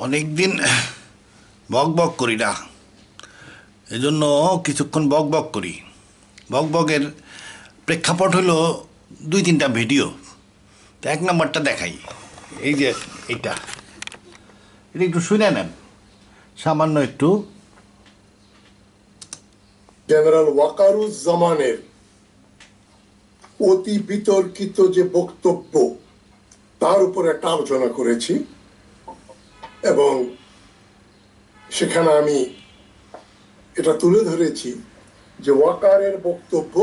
অনেক দিন বক বক করি না, এজন্য কিছুক্ষণ বক বক করি। বক বকের প্রেক্ষাপট হলো 2-3টা ভিডিও। তো 1 নম্বরটা দেখাই। এই যে এটা একটু শুনে নেন, সামান্য একটু। জেনারেল ওয়াকারুজ্জামানের অতি বিতর্কিত যে বক্তব্য, তার উপর একটা আলোচনা করেছি এবং সেখানে আমি এটা তুলে ধরেছি যে ওয়াকারের বক্তব্য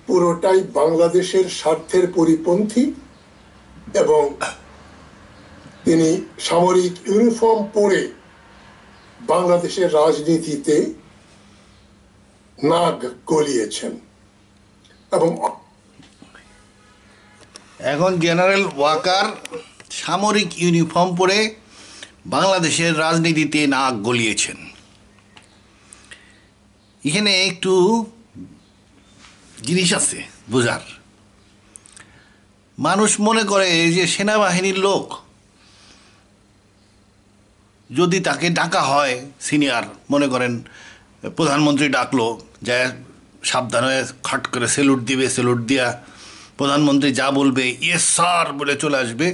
পুরোটাই বাংলাদেশের স্বার্থের পরিপন্থী এবং তিনি সামরিক ইউনিফর্ম পরে বাংলাদেশের রাজনীতিতে নাক গলিয়েছেন। এবং এখন জেনারেল ওয়াকার সামরিক ইউনিফর্ম পরে বাংলাদেশের রাজনীতিতে নাক গলিয়েছেন। এখানে একটু জিনিস আছে বোঝার। মানুষ মনে করে যে সেনাবাহিনীর লোক যদি তাকে ডাকা হয়, সিনিয়র মনে করেন প্রধানমন্ত্রী ডাকলো, যা সাবধানে খাট করে স্যালুট দিবে, স্যালুট দিয়া প্রধানমন্ত্রী যা বলবে ইয়েস স্যার বলে চলে আসবে,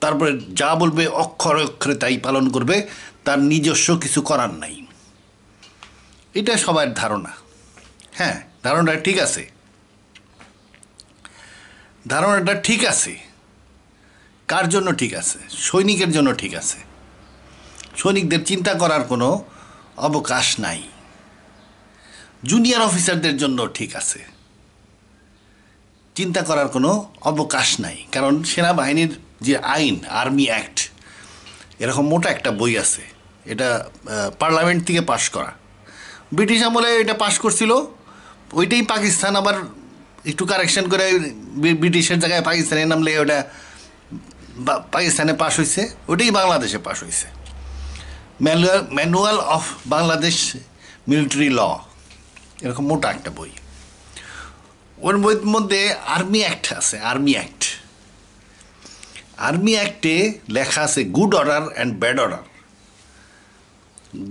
তারপরে যা বলবে অক্ষরে অক্ষরে তাই পালন করবে, তার নিজস্ব কিছু করার নাই। এটা সবার ধারণা। হ্যাঁ, ধারণাটা ঠিক আছে, ধারণাটা ঠিক আছে। কার জন্য ঠিক আছে? সৈনিকের জন্য ঠিক আছে। সৈনিকদের চিন্তা করার কোনো অবকাশ নাই। জুনিয়র অফিসারদের জন্য ঠিক আছে, চিন্তা করার কোনো অবকাশ নাই। কারণ সেনাবাহিনীর যে আইন, আর্মি অ্যাক্ট, এরকম মোটা একটা বই আছে, এটা পার্লামেন্ট থেকে পাশ করা। ব্রিটিশ আমলে এটা পাশ করছিল, ওইটাই পাকিস্তান আবার একটু কারেকশন করে ব্রিটিশের জায়গায় পাকিস্তানের নাম লেগে ওটা পাকিস্তানে পাশ হয়েছে, ওটাই বাংলাদেশে পাশ হয়েছে। Manual of Bangladesh military law, এরকম মোটা একটা বই। ওর মধ্যে আর্মি অ্যাক্ট আছে। আর্মি অ্যাক্টে লেখা আছে good order and bad order.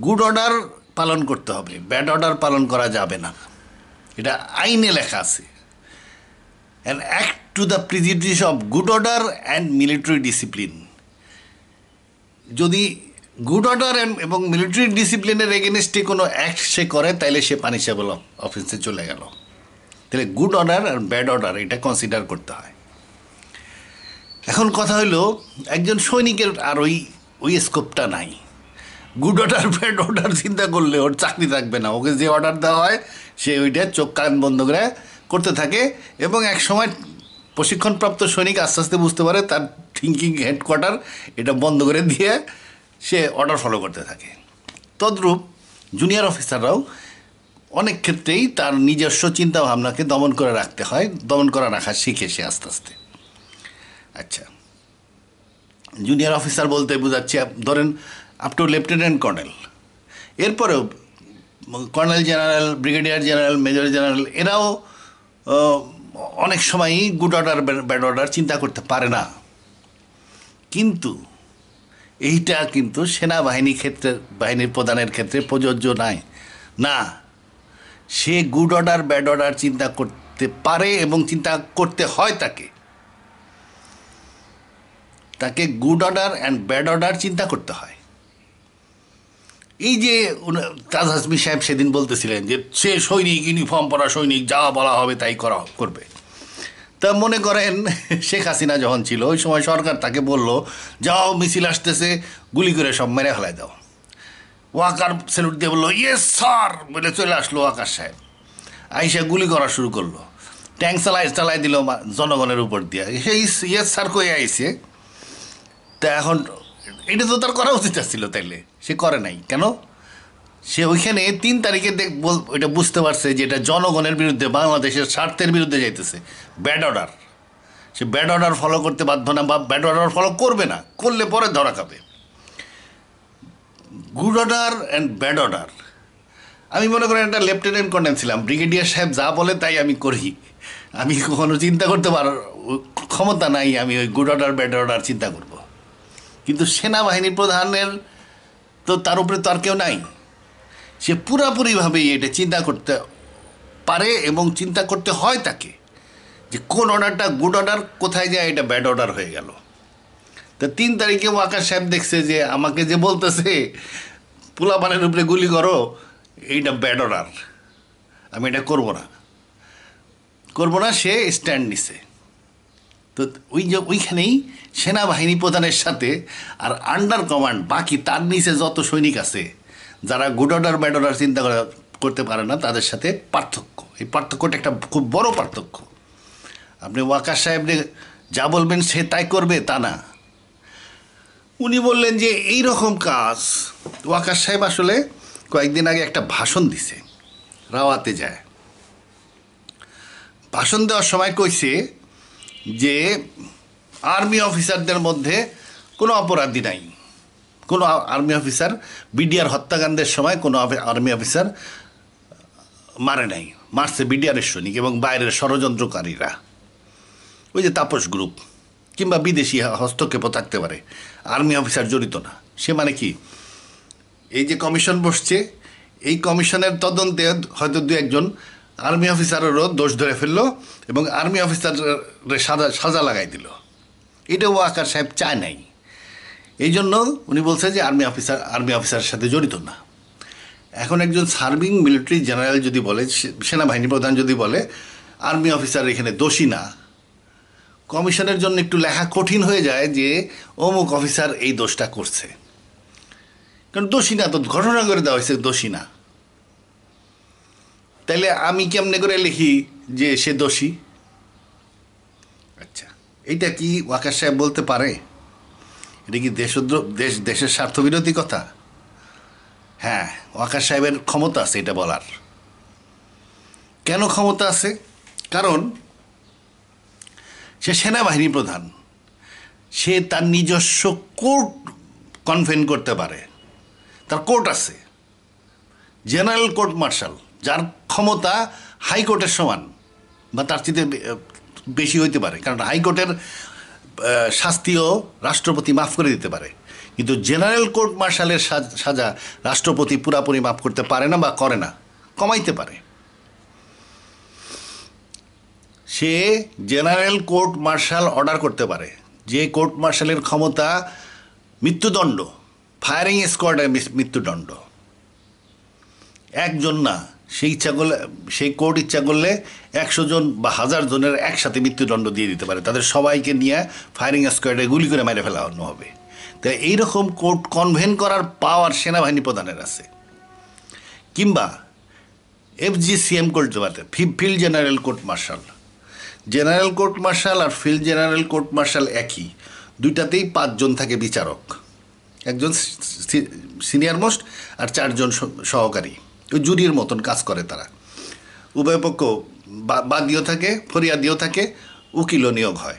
Good order পালন করতে হবে, ব্যাড অর্ডার পালন করা যাবে না, এটা আইনে লেখা আছে। An act to the prejudice of good order and military discipline. যদি গুড অর্ডার এবং মিলিটারি ডিসিপ্লিনের এগেনস্টে কোনো অ্যাক্ট সে করে, তাইলে সে পানিশেবল অফেন্সে চলে গেল। তাহলে গুড অর্ডার আর ব্যাড অর্ডার এটা কনসিডার করতে হয়। এখন কথা হইল, একজন সৈনিকের আর ওই স্কোপটা নাই। গুড অর্ডার ব্যাড অর্ডার চিন্তা করলে ওর চাকরি থাকবে না। ওকে যে অর্ডার দেওয়া হয় সে ওইটা চোখ কান বন্ধ করে করতে থাকে, এবং এক সময় প্রশিক্ষণপ্রাপ্ত সৈনিক আস্তে আস্তে বুঝতে পারে তার থিঙ্কিং হেডকোয়ার্টার এটা বন্ধ করে দিয়ে সে অর্ডার ফলো করতে থাকে। তদ্রূপ জুনিয়র অফিসাররাও অনেক ক্ষেত্রেই তার নিজস্ব চিন্তাভাবনাকে দমন করে রাখতে হয়, দমন করে রাখা শিখে সে আস্তে আস্তে। আচ্ছা, জুনিয়র অফিসার বলতে বোঝাচ্ছে ধরেন আপ টু লেফটেন্যান্ট কর্নেল, এরপরেও colonel general, brigadier general, major general, এরাও অনেক সময়ই গুড অর্ডার ব্যাড অর্ডার চিন্তা করতে পারে না। কিন্তু এইটা কিন্তু বাহিনীর প্রধানের ক্ষেত্রে প্রযোজ্য না। সে গুড অর্ডার ব্যাড অর্ডার চিন্তা করতে পারে এবং চিন্তা করতে হয় তাকে good order and bad order চিন্তা করতে হয়। এই যে তাজ হাসমি সাহেব সেদিন বলতেছিলেন যে সে সৈনিক, ইউনিফর্ম পরা সৈনিক, যা বলা হবে তাই করবে। তা মনে করেন শেখ হাসিনা যখন ছিল, ওই সময় সরকার তাকে বলল যাও মিছিল আসতেছে, গুলি করে সব মেরে ফেলাই দাও। ওয়াকার স্যালুট দিয়ে বললো ইয়েস স্যার বলে চলে আসলো ওয়াকার সাহেব, আইসা গুলি করা শুরু করলো, ট্যাঙ্ক চালাই দিল জনগণের উপর দিয়ে। সেই ইয়েস স্যার কই আইসে। তা এখন এটা তো তার করা উচিত ছিল, তাইলে সে করে নাই কেন? সে ওইখানে 3 তারিখে ওইটা বুঝতে পারছে যে এটা জনগণের বিরুদ্ধে, বাংলাদেশের স্বার্থের বিরুদ্ধে যাইতেছে, ব্যাড অর্ডার। সে ব্যাড অর্ডার ফলো করতে বাধ্য না, বা ব্যাড অর্ডার ফলো করবে না, করলে পরে ধরা খাবে। Good order and bad order, আমি মনে করেন একটা লেফটেন্যান্ট কর্নেল ছিলাম, ব্রিগেডিয়ার সাহেব যা বলে তাই আমি করি। আমি কখনো চিন্তা করতে পারার ক্ষমতা নাই আমি ওই গুড অর্ডার ব্যাড অর্ডার চিন্তা করব। কিন্তু সেনাবাহিনী প্রধানের তো তার উপরে তো আর কেউ নাই, সে পুরাপুরিভাবেই এটা চিন্তা করতে পারে এবং চিন্তা করতে হয় তাকে যে কোন অর্ডারটা গুড অর্ডার, কোথায় যায় এটা ব্যাড অর্ডার হয়ে গেল। তা 3 তারিখে ওয়াকার সাহেব দেখছে যে আমাকে যে বলতেছে পোলাপানের উপরে গুলি করো, এইটা ব্যাড অর্ডার, আমি এটা করবো না, সে স্ট্যান্ড নিছে। তো ওইখানেই সেনাবাহিনী প্রধানের সাথে আর আন্ডার কমান্ড বাকি তার নিচে যত সৈনিক আছে যারা গুড অর্ডার ব্যাড অর্ডার চিন্তা করতে পারে না, তাদের সাথে পার্থক্য। এই পার্থক্যটা একটা খুব বড় পার্থক্য। আপনি ওয়াকার সাহেবরে যা বলবেন সে তাই করবে তা না। উনি বললেন যে এই রকম কাজ, ওয়াকার সাহেব আসলে কয়েকদিন আগে একটা ভাষণ দিছে, রাওয়াতে যায়। ভাষণ দেওয়ার সময় কইছে যে আর্মি অফিসারদের মধ্যে কোনো অপরাধী নাই, কোনো আর্মি অফিসার বিডিআর হত্যাকাণ্ডের সময় কোনো আর্মি অফিসার মারে নাই, মারছে বিডিআরের সৈনিক এবং বাইরের ষড়যন্ত্রকারীরা, ওই যে তাপস গ্রুপ কিংবা বিদেশি হস্তক্ষেপও থাকতে পারে, আর্মি অফিসার জড়িত না। সে মানে কি, এই যে কমিশন বসছে, এই কমিশনের তদন্তে হয়তো 2-1 আর্মি অফিসারেরও দোষ ধরে ফেললো এবং আর্মি অফিসারের সাজা লাগাই দিল। এটাও ওয়াকার সাহেব চায় নাই। এই জন্য উনি বলছে যে আর্মি অফিসারের সাথে জড়িত না। এখন একজন সার্ভিং মিলিটারি জেনারেল যদি বলে, সেনাবাহিনী প্রধান যদি বলে আর্মি অফিসার এখানে দোষী না, কমিশনের জন্য একটু লেখা কঠিন হয়ে যায় যে অমুক অফিসার এই দোষটা করছে, কারণ দোষী না তো ঘটনা করে দেওয়া হয়েছে দোষী না। তাইলে আমি কেমনে করে লিখি যে সে দোষী? আচ্ছা, এইটা কি ওয়াকার সাহেব বলতে পারে? এটা কি দেশের স্বার্থবিরোধী কথা? হ্যাঁ, ওয়াকার সাহেবের ক্ষমতা আছে এটা বলার। কেন ক্ষমতা আছে? কারণ সে সেনাবাহিনী প্রধান, সে তার নিজস্ব কোর্ট কনভেন করতে পারে, তার কোর্ট আছে, জেনারেল কোর্ট মার্শাল, যার ক্ষমতা হাইকোর্টের সমান বা তার চেয়ে বেশি হইতে পারে, কারণ হাইকোর্টের শাস্তিও রাষ্ট্রপতি মাফ করে দিতে পারে, কিন্তু জেনারেল কোর্ট মার্শালের সাজা রাষ্ট্রপতি পুরাপুরি মাফ করতে পারে না বা করে না, কমাইতে পারে। সে জেনারেল কোর্ট মার্শাল অর্ডার করতে পারে, যে কোর্ট মার্শালের ক্ষমতা মৃত্যুদণ্ড, ফায়ারিং স্কোয়াডের মৃত্যুদণ্ড, একজন না, সেই কোর্ট ইচ্ছা করলে 100 জন বা 1000 জনের একসাথে মৃত্যুদণ্ড দিয়ে দিতে পারে, তাদের সবাইকে নিয়ে ফায়ারিং স্কোয়াডে গুলি করে মেরে ফেলানো হবে। তাই এইরকম কোর্ট কনভেন করার পাওয়ার সেনাবাহিনী প্রধানের আছে। কিংবা FGCM করতে পারে, field general court martial. General court martial আর ফিল্ড জেনারেল কোর্ট মার্শাল একই, দুইটাতেই 5 জন থাকে বিচারক, একজন সিনিয়র মোস্ট আর 4 জন সহকারী, ওই জুরির মতন কাজ করে তারা। উভয় পক্ষ বাদীও থাকে, ফরিয়াদিও থাকে, উকিলও নিয়োগ হয়,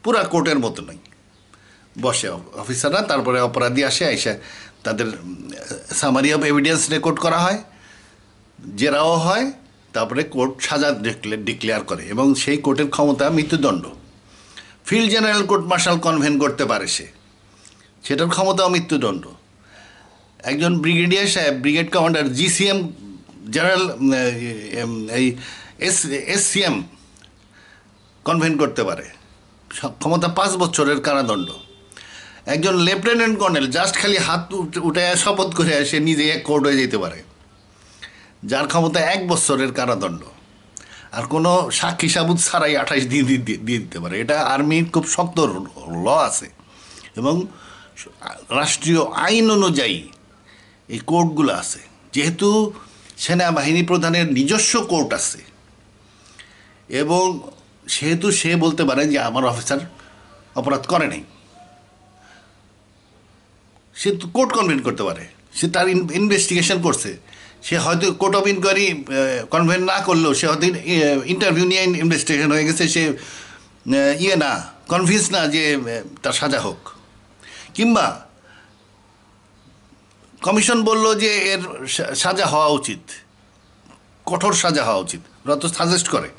পুরা কোর্টের মতো নয়। বসে অফিসাররা, তারপরে অপরাধী এসে তাদের সামারি অফ এভিডেন্স রেকর্ড করা হয়, জেরাও হয়, তারপরে কোর্ট সাজা ডিক্লেয়ার করে এবং সেই কোর্টের ক্ষমতা মৃত্যুদণ্ড। ফিল্ড জেনারেল কোর্ট মার্শাল কনভেন করতে পারে সেটার ক্ষমতাও মৃত্যুদণ্ড। একজন ব্রিগেডিয়ার সাহেব, ব্রিগেড কমান্ডার, GCM জেনারেল, এই SCM কনভেন করতে পারে, ক্ষমতা 5 বছরের কারাদণ্ড। একজন লেফটেন্যান্ট কর্নেল জাস্ট খালি হাত উঠে শপথ করে সে নিজে কোর্ট হয়ে যেতে পারে, যার ক্ষমতা 1 বছরের কারাদণ্ড, আর কোনো সাক্ষী সাবুত ছাড়াই 28 দিন দিয়ে দিতে পারে। এটা আর্মির খুব শক্ত ল আছে এবং রাষ্ট্রীয় আইন অনুযায়ী এই কোর্টগুলো আছে। যেহেতু সেনাবাহিনী প্রধানের নিজস্ব কোর্ট আছে এবং সেহেতু সে বলতে পারে যে আমার অফিসার অপরাধ করে নাই, সে তো কোর্ট কনভেন করতে পারে, সে তার ইনভেস্টিগেশন করছে, সে হয়তো কোর্ট অফ ইনকোয়ারি কনভেন না করলেও সে হয়তো ইন্টারভিউ নিয়ে ইনভেস্টিগেশন হয়ে গেছে, সে না কনভিন্স না যে তার সাজা হোক। কিংবা কমিশন বলল যে এর সাজা হওয়া উচিত, কঠোর সাজা হওয়া উচিত, ওরা তো সাজেস্ট করে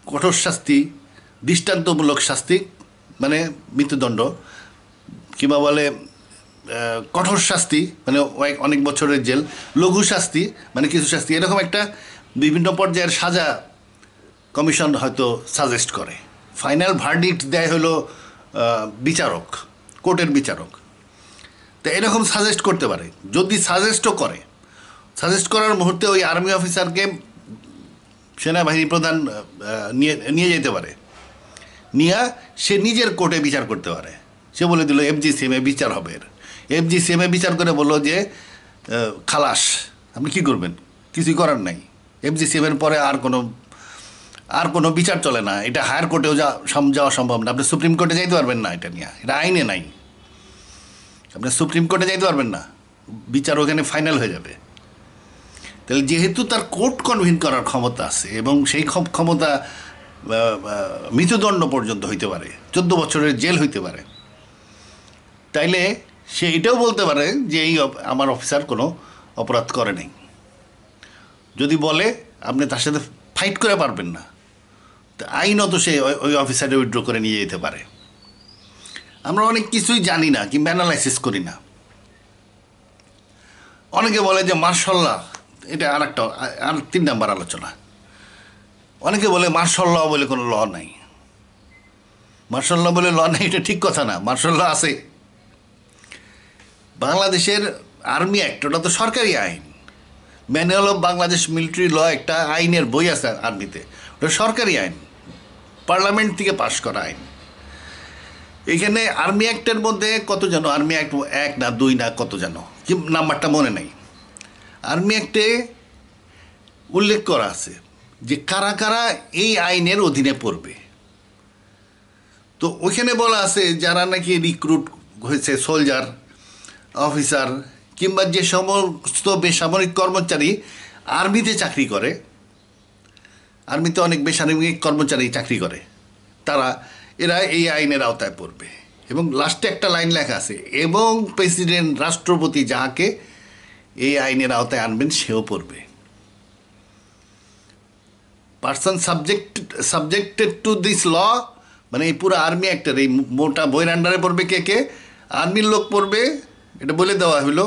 কঠোর শাস্তি, দৃষ্টান্তমূলক শাস্তি মানে মৃত্যুদণ্ড কিংবা বলে কঠোর শাস্তি মানে অনেক বছরের জেল, লঘু শাস্তি মানে কিছু শাস্তি, এরকম একটা বিভিন্ন পর্যায়ের সাজা কমিশন হয়তো সাজেস্ট করে। ফাইনাল ভার্ডিক্ট দেয় হলো বিচারক, কোর্টের বিচারক। তো এরকম সাজেস্ট করতে পারে। যদি সাজেস্টও করে, সাজেস্ট করার মুহূর্তে ওই আর্মি অফিসারকে সেনাবাহিনী প্রধান নিয়ে যেতে পারে, নিয়ে সে নিজের কোর্টে বিচার করতে পারে। সে বলে দিল FGCMA বিচার হবে, FGCMA বিচার করে বললো যে খালাস, আপনি কী করবেন? কিছুই করার নাই। FGCMA পরে আর কোনো বিচার চলে না, এটা হায়ার কোর্টেও যাওয়া সম্ভব না, আপনি সুপ্রিম কোর্টে যাইতে পারবেন না, এটা নিয়ে, এটা আইনে নাই, আপনি সুপ্রিম কোর্টে যাইতে পারবেন না, বিচার ওখানে ফাইনাল হয়ে যাবে। তাহলে যেহেতু তার কোর্ট কনভিন করার ক্ষমতা আছে এবং সেই ক্ষমতা মৃত্যুদণ্ড পর্যন্ত হইতে পারে, 14 বছরের জেল হইতে পারে, তাইলে সে এটাও বলতে পারে যে এই আমার অফিসার কোনো অপরাধ করে নাই। যদি বলে আপনি তার সাথে ফাইট করে পারবেন না, তো আইনত সে ওই অফিসারে উইথড্র করে নিয়ে যেতে পারে। আমরা অনেক কিছুই জানি না কিংবা অ্যানালাইসিস করি না। অনেকে বলে যে মার্শাল ল, এটা আর 3 নাম্বার আলোচনা। অনেকে বলে মার্শাল ল বলে কোনো ল নাই, মার্শাল ল বলে ল নাই, এটা ঠিক কথা না। মার্শাল ল আছে। বাংলাদেশের আর্মি অ্যাক্ট, ওটা তো সরকারি আইন। Manual of Bangladesh military law একটা আইনের বই আছে আর্মিতে, ওটা সরকারি আইন, পার্লামেন্ট থেকে পাশ করা আইন। এখানে আর্মি অ্যাক্টের মধ্যে কত যেন, আর্মি অ্যাক্ট 1 না 2 না কত যেন, কি নাম্বারটা মনে নাই। আর্মি অ্যাক্টে উল্লেখ করা আছে যে কারা কারা এই আইনের অধীনে পড়বে। তো ওইখানে বলা আছে যারা নাকি রিক্রুট হয়েছে, সোলজার, অফিসার কিংবা যে সমস্ত বেসামরিক কর্মচারী আর্মিতে চাকরি করে, আর্মিতে অনেক বেসামরিক কর্মচারী চাকরি করে, এরা এই আইনের আওতায় পড়বে। এবং লাস্টে একটা লাইন লেখা আছে, এবং প্রেসিডেন্ট, রাষ্ট্রপতি যাকে এই আইনের আওতায় আনবেন সেও পড়বে। Person subjected to this law, মানে এই পুরো আর্মি অ্যাক্টের এই মোটা বইয়ের আন্ডারে পড়বে কে কে? আর্মির লোক পড়বে, এটা বলে দেওয়া হলো।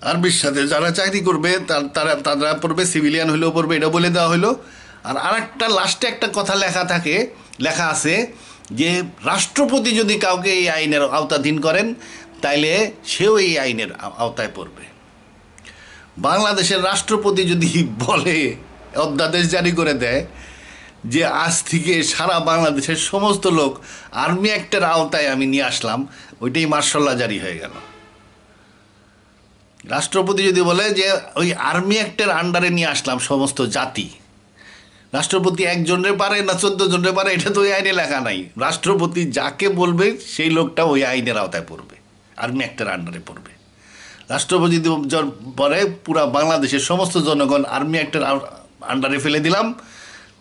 আর্মির সাথে যারা চাকরি করবে তারা পড়বে, সিভিলিয়ান হলেও পড়বে, এটা বলে দেওয়া হলো। আর আরেকটা লাস্টে একটা কথা লেখা আছে যে রাষ্ট্রপতি যদি কাউকে এই আইনের আওতাধীন করেন তাইলে সেও এই আইনের আওতায় পড়বে। বাংলাদেশের রাষ্ট্রপতি যদি বলে, অধ্যাদেশ জারি করে দেয় যে আজ থেকে সারা বাংলাদেশের সমস্ত লোক আর্মি অ্যাক্টের আওতায় আমি নিয়ে আসলাম, ওইটাই মার্শাল ল জারি হয়ে গেল। রাষ্ট্রপতি যদি বলে যে ওই আর্মি অ্যাক্টের আন্ডারে নিয়ে আসলাম সমস্ত জাতি, রাষ্ট্রপতি 1 জনের পারে না 14 জনের পারে, এটা তো ওই আইনে লেখা নাই। রাষ্ট্রপতি যাকে বলবে সেই লোকটা ওই আইনের আওতায় পড়বে, আর্মি অ্যাক্টের আন্ডারে পড়বে। রাষ্ট্রপতি পরে পুরা বাংলাদেশের সমস্ত জনগণ আর্মি অ্যাক্টের আন্ডারে ফেলে দিলাম,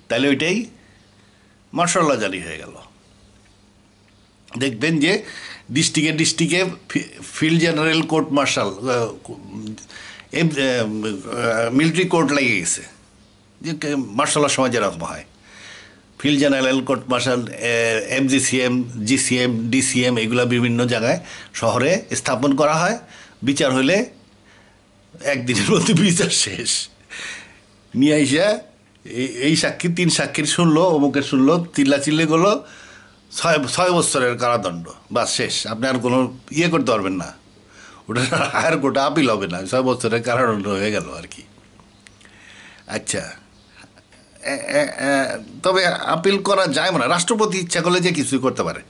তাহলে ওইটাই মার্শাল ল জারি হয়ে গেল। দেখবেন যে ডিস্ট্রিক্টে field general court martial, military court লেগে গেছে, যে মার্শাল ল সময় যেরকম হয়। Field general court martial, FGCM, GCM, DCM এগুলো বিভিন্ন জায়গায় শহরে স্থাপন করা হয়। বিচার হলে 1 দিনের মধ্যে বিচার শেষ। নিয়ে আইসা এই সাক্ষী 3 সাক্ষীর শুনলো, অমুকের শুনলো, চিল্লাচিল্লি করলো, 6 বছরের কারাদণ্ড, বাস শেষ। আপনি আর কোনো করতে পারবেন না, ওটা হায়ার কোর্টে আপিল হবে না, 6 বছরের কারাদণ্ড হয়ে গেল আর কি। আচ্ছা, তবে আপিল করা যায় না, রাষ্ট্রপতি ইচ্ছা করলে যে কিছুই করতে পারে।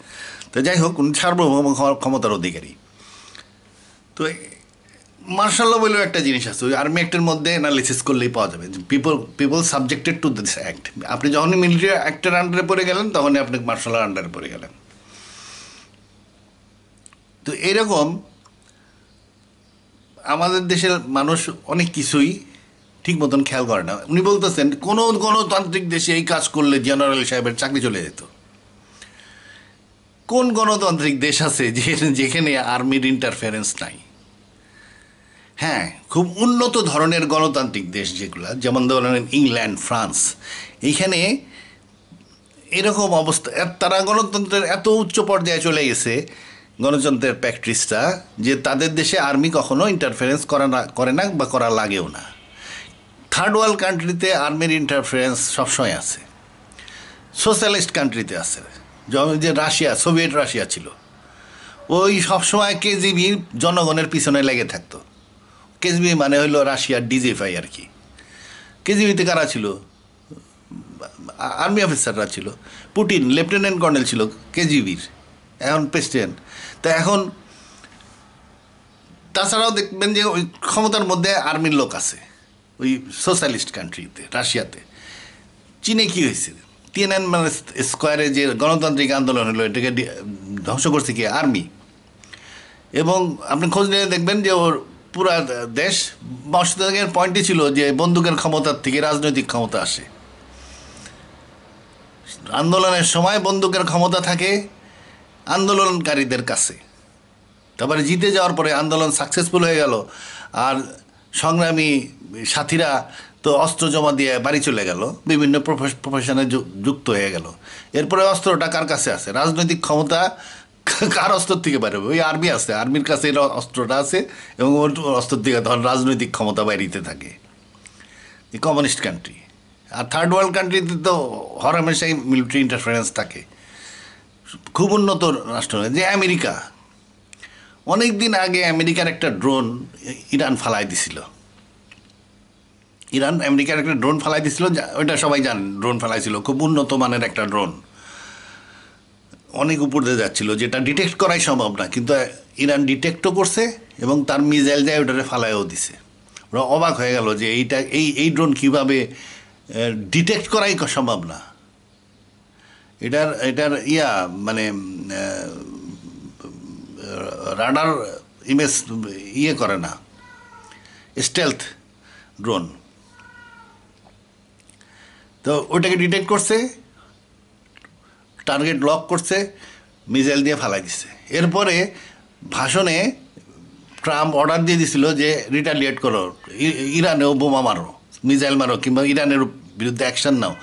তো যাই হোক, উনি সার্বভৌম ক্ষমতার অধিকারী। তো মার্শাল ল বলেও একটা জিনিস আছে, ওই আর্মি অ্যাক্টের মধ্যে অ্যানালিসিস করলেই পাওয়া যাবে। People subjected to this act. আপনি যখনই মিলিটারি অ্যাক্টের আন্ডারে পড়ে গেলেন তখনই আপনি মার্শাল ল আন্ডারে পড়ে গেলেন। তো এরকম আমাদের দেশের মানুষ অনেক কিছুই ঠিক মতন খেয়াল করে না। উনি বলতেছেন কোনো গণতান্ত্রিক দেশে এই কাজ করলে জেনারেল সাহেবের চাকরি চলে যেত। কোন গণতান্ত্রিক দেশ আছে যেখানে আর্মির ইন্টারফারেন্স নাই? হ্যাঁ, খুব উন্নত ধরনের গণতান্ত্রিক দেশ যেগুলো, যেমন ধরেন ইংল্যান্ড, ফ্রান্স, এইখানে এরকম অবস্থা, তারা গণতন্ত্রের এত উচ্চ পর্যায়ে চলে গেছে গণতন্ত্রের প্র্যাকটিসটা যে তাদের দেশে আর্মি কখনো ইন্টারফারেন্স করে না বা করা লাগেও না। থার্ড ওয়ার্ল্ড কান্ট্রিতে আর্মির ইন্টারফারেন্স সবসময় আছে, সোশ্যালিস্ট কান্ট্রিতে আছে। যেমন যে রাশিয়া, সোভিয়েত রাশিয়া ছিল, ওই সবসময় কেজিবি জনগণের পিছনে লেগে থাকতো। কেজিবি মানে হইলো রাশিয়ার ডিজিএফআই আর কি। কেজিবিতে কারা ছিল? আর্মি অফিসাররা ছিল। পুটিন লেফটেন্যান্ট কর্নেল ছিল কেজিবির, এখন প্রেসিডেন্ট। তা এখন তাছাড়াও দেখবেন যে ওই ক্ষমতার মধ্যে আর্মির লোক আছে ওই সোশ্যালিস্ট কান্ট্রিতে, রাশিয়াতে। চীনে কী হয়েছে? তিয়েনআনমেন স্কোয়ারে যে গণতান্ত্রিক আন্দোলন হলো, এটাকে ধ্বংস করছে কি? আর্মি। এবং আপনি খোঁজ নিয়ে দেখবেন যে ওর পুরা দেশ বাস্তবের পয়েন্টই ছিল যে বন্দুকের ক্ষমতার থেকে রাজনৈতিক ক্ষমতা আসে। আন্দোলনের সময় বন্দুকের ক্ষমতা থাকে আন্দোলনকারীদের কাছে, তারপরে জিতে যাওয়ার পরে আন্দোলন সাকসেসফুল হয়ে গেল, আর সংগ্রামী সাথীরা তো অস্ত্র জমা দিয়ে বাড়ি চলে গেল, বিভিন্ন প্রফেশনে যুক্ত হয়ে গেল। এরপরে অস্ত্রটা কার কাছে আছে? রাজনৈতিক ক্ষমতা কার অস্ত্র থেকে বেরোবে? ওই আর্মি আছে, আর্মির কাছে এর অস্ত্রটা আছে, এবং ওর অস্ত্র থেকে তখন রাজনৈতিক ক্ষমতা বাইরিতে থাকে। Communist country. আর থার্ড ওয়ার্ল্ড কান্ট্রিতে তো হরহামেশাই মিলিটারি ইন্টারফারেন্স থাকে। খুব উন্নত রাষ্ট্র যে আমেরিকা, অনেক দিন আগে আমেরিকার একটা ড্রোন ইরান ফালাই দিছিল। ইরান আমেরিকার একটা ড্রোন ফালাই দিছিল, ওইটা সবাই জানেন, ড্রোন ফালাইছিল, খুব উন্নত মানের একটা ড্রোন, অনেক উপর দিয়ে যাচ্ছিল, যেটা ডিটেক্ট করাই সম্ভব না, কিন্তু ইরান ডিটেক্টও করছে এবং তার মিসাইল যায় ওটারে ফালাইও দিছে। ওরা অবাক হয়ে গেল যে এই ড্রোন কীভাবে ডিটেক্ট করাই সম্ভব না। এটার মানে রাডার ইমেজ করে না, স্টেলথ ড্রোন। তো ওটাকে ডিটেক্ট করছে, টার্গেট লক করছে, মিসাইল দিয়ে ফালাই দিচ্ছে। এরপরে ভাষণে ট্রাম্প অর্ডার দিয়ে দিছিল যে রিটালিয়েট করো, ইরানেও বোমা মারো, মিসাইল মারো, কিংবা ইরানের বিরুদ্ধে অ্যাকশন নাও।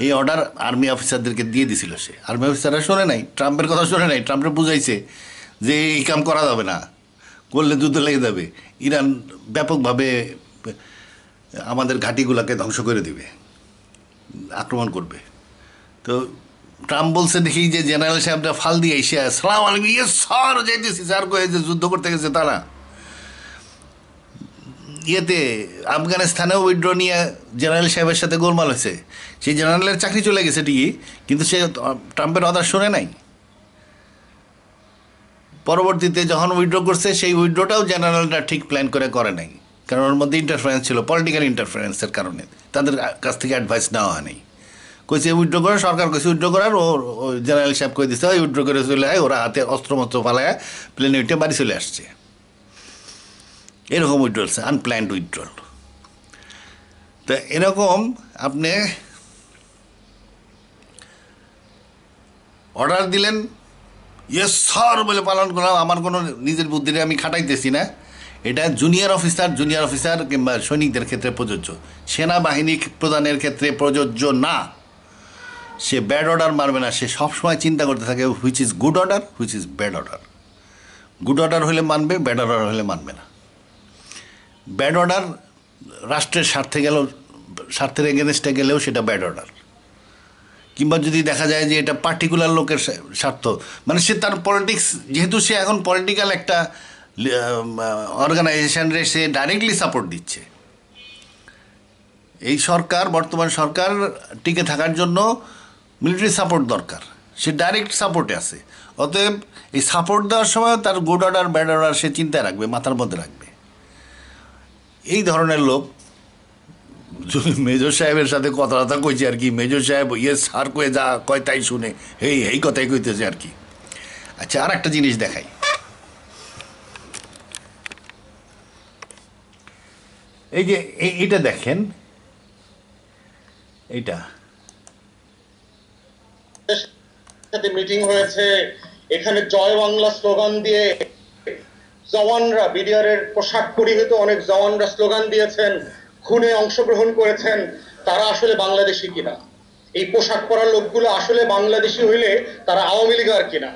এই অর্ডার আর্মি অফিসারদেরকে দিয়ে দিছিল সে। আর্মি অফিসাররা শোনে নাই, ট্রাম্পের কথা শোনে নাই। ট্রাম্পের বুঝাইছে যে এই কাম করা যাবে না, করলে যুদ্ধ লেগে যাবে, ইরান ব্যাপকভাবে আমাদের ঘাঁটিগুলোকে ধ্বংস করে দিবে, আক্রমণ করবে। তো ট্রাম্প বলছে দেখি যে জেনারেল সাহেবটা ফাল দিয়ে এসে সালাম আলাইকুম, ইয়ে স্যার যাইতেছি স্যার, কয়ে যে যুদ্ধ করতে গেছে তারা। ইয়েতে আফগানিস্তানেও উইথড্র নিয়ে জেনারেল সাহেবের সাথে গোলমাল হয়েছে। সেই জেনারেলের চাকরি চলে গেছে ঠিকই, কিন্তু সে ট্রাম্পের অর্ডার শোনে নাই। পরবর্তীতে যখন উইথড্র করছে, সেই উইথড্রটাও জেনারেলটা ঠিক প্ল্যান করে নাই, কারণ ওর মধ্যে ইন্টারফারেন্স ছিল, পলিটিক্যাল ইন্টারফারেন্সের কারণে তাদের কাছ থেকে অ্যাডভাইস নেওয়া হয়নি। কইছে উইথড্র করে, সরকার কইছে উইথড্র করার, ও জেনারেল সাহেব কই দিচ্ছে উইথড্র করে চলে যায়, ওরা হাতে অস্ত্রমস্ত্র পালায় প্লেনে উঠে বাড়ি চলে আসছে। এরকম উইথড্রল, আনপ্ল্যান্ড উইথড্রল। তো এরকম আপনি অর্ডার দিলেন, ইয়েস স্যার বলে পালন করলাম, আমার কোনো নিজের বুদ্ধিতে আমি খাটাইতেছি না। এটা জুনিয়র অফিসার কিংবা সৈনিকদের ক্ষেত্রে প্রযোজ্য, সেনাবাহিনী প্রধানের ক্ষেত্রে প্রযোজ্য না। সে ব্যাড অর্ডার মারবে না, সে সবসময় চিন্তা করতে থাকে which is good order, which is bad order. Good order হলে মানবে, ব্যাড অর্ডার হলে মানবে না। ব্যাড অর্ডার রাষ্ট্রের স্বার্থের এগেনস্টে গেলেও সেটা ব্যাড অর্ডার। কিংবা যদি দেখা যায় যে এটা পার্টিকুলার লোকের স্বার্থ, মানে সে তার পলিটিক্স, যেহেতু সে এখন পলিটিক্যাল একটা অর্গানাইজেশনরে সে ডাইরেক্টলি সাপোর্ট দিচ্ছে। এই সরকার, বর্তমান সরকার টিকে থাকার জন্য মিলিটারি সাপোর্ট দরকার, সে ডাইরেক্ট সাপোর্টে আছে। অতএব এই সাপোর্ট দেওয়ার সময় তার গুড অর্ডার ব্যাড অর্ডার সে চিন্তায় রাখবে, মাথার মধ্যে রাখবে। এই ধরনের লোক মেজর সাহেবের সাথে কথাবার্তা কইছে আর কি, মেজর সাহেব ইয়ে সার কয়ে যা কয় তাই শুনে এই কথাই কইতেছে আর কি। আচ্ছা, আর একটা জিনিস দেখাই, এই যে এইটা দেখেন, এইটা মিটিং হয়েছে, এখানে জয় বাংলা স্লোগান দিয়ে জওয়ানরা, বিডিআর এর পোশাক পরিহিত অনেক জওয়ানরা স্লোগান দিয়েছেন, খুনে অংশগ্রহণ করেছেন। তারা আসলে বাংলাদেশি কিনা? এই পোশাক পরা লোকগুলো আসলে বাংলাদেশি হইলে তারা আওয়ামী লীগার কিনা?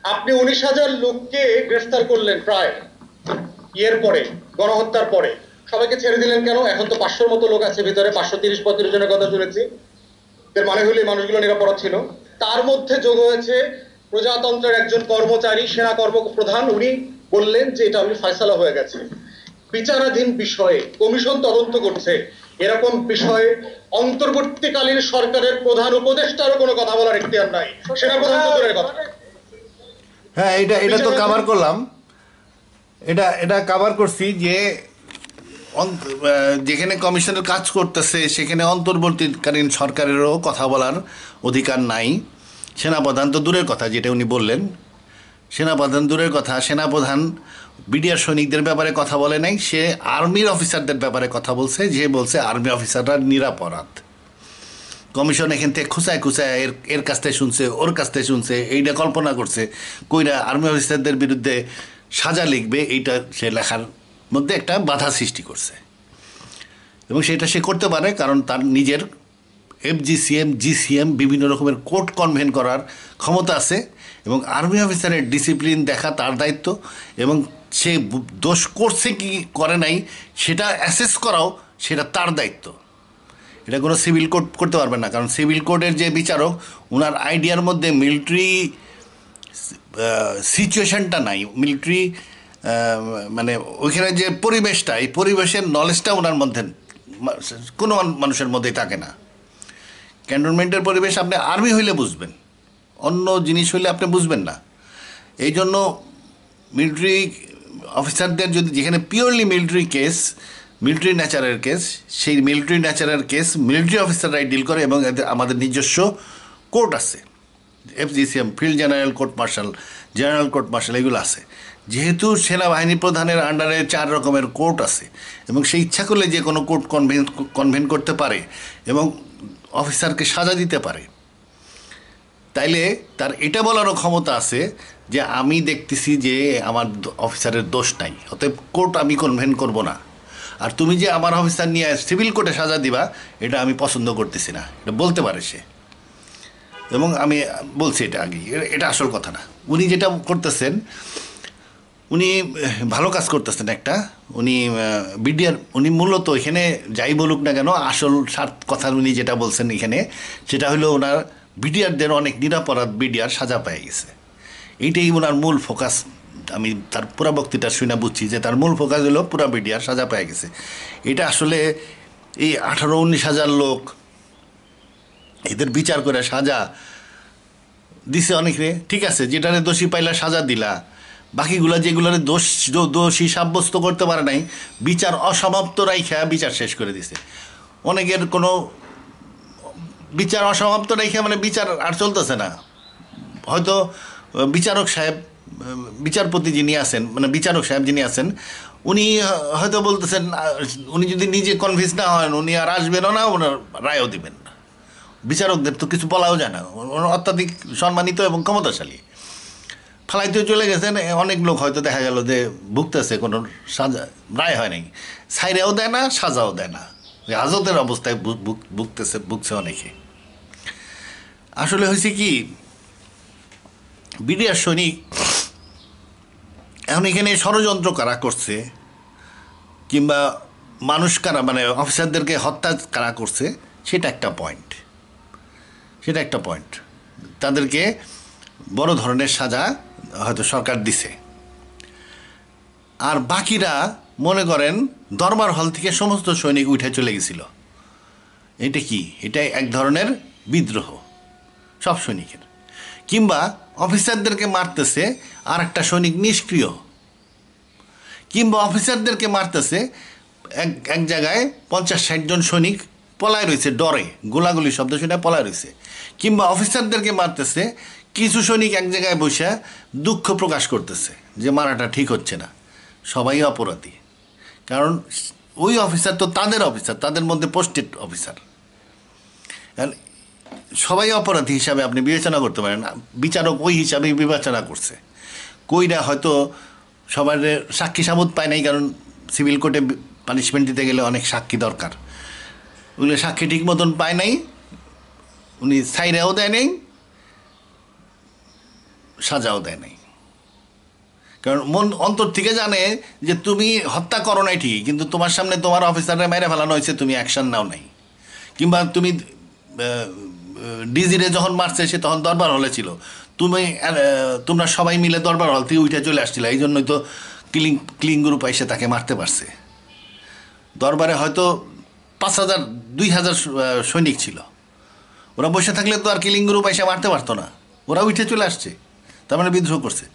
আপনি 19,000 লোককে গ্রেফতার করলেন প্রায় ইয়ের পরে, গণহত্যার পরে। সবাইকে ছেড়ে দিলেন কেন? এখন তো 500-র মতো লোক আছে ভিতরে, 530-35 জনের কথা শুনেছি। এর মানে হলো এই মানুষগুলো নিরাপরাধ ছিল। তার মধ্যে যোগ হয়েছে প্রজাতন্ত্রের একজন কর্মচারী, সেনা কর্মপ্রধান, উনি বললেন যে এটা আমি ফয়সালা হয়ে গেছে। বিচারাধীন বিষয়ে কমিশন তদন্ত করছে, এরকম বিষয়ে অন্তর্বর্তীকালীন সরকারের প্রধান উপদেষ্টারও কোনো কথা বলার এখতিয়ার নাই, সেনা প্রধান তো দূরের কথা। হ্যাঁ, এটা তো কভার করলাম, এটা কভার করছি যে যেখানে কমিশনের কাজ করতেছে সেখানে অন্তর্বর্তীকালীন সরকারেরও কথা বলার অধিকার নাই। সেনাপ্রধান তো দূরের কথা, যেটা উনি বললেন, সেনাপ্রধান দূরের কথা, সেনাপ্রধান বিডিআর সৈনিকদের ব্যাপারে কথা বলে নাই, সে আর্মির অফিসারদের ব্যাপারে কথা বলছে, যে বলছে আর্মি অফিসাররা নিরাপরাধ। কমিশন এখান থেকে খুঁচায় এর কাছ থেকে শুনছে, ওর কাছ থেকে শুনছে, এইটা কল্পনা করছে কইরা আর্মি অফিসারদের বিরুদ্ধে সাজা লিখবে, এইটা সে লেখার মধ্যে একটা বাধা সৃষ্টি করছে। এবং সেটা সে করতে পারে কারণ তার নিজের FGCM GCM বিভিন্ন রকমের কোড কনভেন করার ক্ষমতা আছে, এবং আর্মি অফিসারের ডিসিপ্লিন দেখা তার দায়িত্ব, এবং সে দোষ করছে কি করে নাই সেটা অ্যাসেস করাও সেটা তার দায়িত্ব। এটা কোনো সিভিল কোড করতে পারবে না, কারণ সিভিল কোডের যে বিচারক, ওনার আইডিয়ার মধ্যে মিলিটারি সিচুয়েশনটা নাই, মিলিটারি মানে ওইখানে যে পরিবেশটা, এই পরিবেশের নলেজটা ওনার মধ্যে কোনো মানুষের মধ্যেই থাকে না। ক্যান্টনমেন্টের পরিবেশ আপনি আর্মি হইলে বুঝবেন, অন্য জিনিস হইলে আপনি বুঝবেন না। এই জন্য মিলিটারি অফিসারদের যদি, যেখানে পিওরলি মিলিটারি কেস, মিলিটারি ন্যাচারের কেস, সেই মিলিটারি ন্যাচারের কেস মিলিটারি অফিসাররাই ডিল করে, এবং আমাদের নিজস্ব কোর্ট আছে, FGCM field general court martial, general court martial, এগুলো আছে। যেহেতু সেনাবাহিনী প্রধানের আন্ডারে 4 রকমের কোর্ট আছে, এবং সে ইচ্ছা করলে যে কোনো কোর্ট কনভেন করতে পারে এবং অফিসারকে সাজা দিতে পারে, তাইলে তার এটা বলারও ক্ষমতা আছে যে আমি দেখতেছি যে আমার অফিসারের দোষ নাই, অতএব কোর্ট আমি কনভেন করব না, আর তুমি যে আমার অফিসার নিয়ে সিভিল কোর্টে সাজা দিবা এটা আমি পছন্দ করতেছি না, এটা বলতে পারে সে। এবং আমি বলছি এটা আগে, এটা আসল কথা না। উনি যেটা করতেছেন, উনি ভালো কাজ করতেছেন একটা, উনি বিডিআর, উনি মূলত এখানে যাই বলুক না কেন, আসল কথা উনি যেটা বলছেন এখানে, সেটা হলো ওনার বিডিআরদের অনেক নিরাপরাধ বিডিআর সাজা পেয়ে গেছে, এইটাই ওনার মূল ফোকাস। আমি তার পুরা বক্তৃতা শুনে বুঝছি যে তার মূল ফোকাস হলো পুরা বিডিআর সাজা পেয়ে গেছে। এটা আসলে এই 18-19 হাজার লোক, এদের বিচার করে সাজা দিছে অনেকে, ঠিক আছে, যেটারে দোষী পাইলা সাজা দিলা, বাকিগুলা যেগুলোর দোষী সাব্যস্ত করতে পারে নাই, বিচার অসমাপ্ত রাইখা বিচার শেষ করে দিছে। অনেকের কোনো বিচার অসমাপ্ত রাইখা মানে বিচার আর চলতেছে না, হয়তো বিচারক সাহেব, বিচারপতি যিনি আছেন, মানে বিচারক সাহেব যিনি আছেন, উনি হয়তো বলতেছেন, উনি যদি নিজে কনভিন্স না হন উনি আর আসবেনও না, ওনার রায়ও দিবেন না। বিচারকদের তো কিছু বলাও যায় না, অত্যাধিক সম্মানিত এবং ক্ষমতাশালী, ফালাইতে চলে গেছেন। অনেক লোক হয়তো দেখা গেল যে ভুগতেছে, কোনো সাজা রায় হয় নাই, ছাইরেও দেয় না, সাজাও দেয় না, ওই হাজতের অবস্থায় ভুগছে অনেকে। আসলে হয়েছে কি, বিডিআর সৈনিক এখন এখানে ষড়যন্ত্র কারা করছে, কিংবা মানুষ কারা, মানে অফিসারদেরকে হত্যা কারা করছে, সেটা একটা পয়েন্ট, তাদেরকে বড় ধরনের সাজা হয়তো সরকার দিছে। আর বাকিরা মনে করেন দরবার হল থেকে সমস্ত সৈনিক উঠে চলে গেছিল, এটা কি, এটা এক ধরনের বিদ্রোহ সব সৈনিকের। কিংবা অফিসারদেরকে মারতেছে আর একটা সৈনিক নিষ্ক্রিয়, কিংবা অফিসারদেরকে মারতেছে এক জায়গায় 50-60 জন সৈনিক পলায় রয়েছে, ডরে গোলাগুলি শব্দ শুনে পলায় রয়েছে। কিংবা অফিসারদেরকে মারতেছে, কিছু সৈনিক এক জায়গায় বসে দুঃখ প্রকাশ করতেছে যে মারাটা ঠিক হচ্ছে না। সবাই অপরাধী, কারণ ওই অফিসার তো তাদের অফিসার, তাদের মধ্যে পোস্টেড অফিসার, সবাই অপরাধী হিসাবে আপনি বিবেচনা করতে পারেন। বিচারক ওই হিসাবেই বিবেচনা করছে, কইরা হয়তো সবার সাক্ষী সাবুত পায় নাই, কারণ সিভিল কোর্টে পানিশমেন্ট দিতে গেলে অনেক সাক্ষী দরকার, ওগুলো সাক্ষী ঠিক মতন পায় নাই, উনি ছাইরাও দেয় নাই, সাজাও দেয় নাই, কারণ মন অন্তর থেকে জানে যে তুমি হত্যা করো নাই ঠিকই, কিন্তু তোমার সামনে তোমার অফিসাররা মেরে ফেলানো হয়েছে, তুমি অ্যাকশন নাও নাই। কিংবা তুমি ডিজিরে যখন মারছে সে তখন দরবার হলে ছিল, তোমরা সবাই মিলে দরবার হল থেকে উঠে চলে আসছিল, এই জন্যই তো ক্লিং গ্রুপ এসে তাকে মারতে পারছে। দরবারে হয়তো 5,000 2,000 সৈনিক ছিল, ওরা বসে থাকলে তো আর কিলিং গ্রুপ এসে মারতে পারতো না, ওরা উঠে চলে আসছে, তার মানে বিদ্রোহ করছে।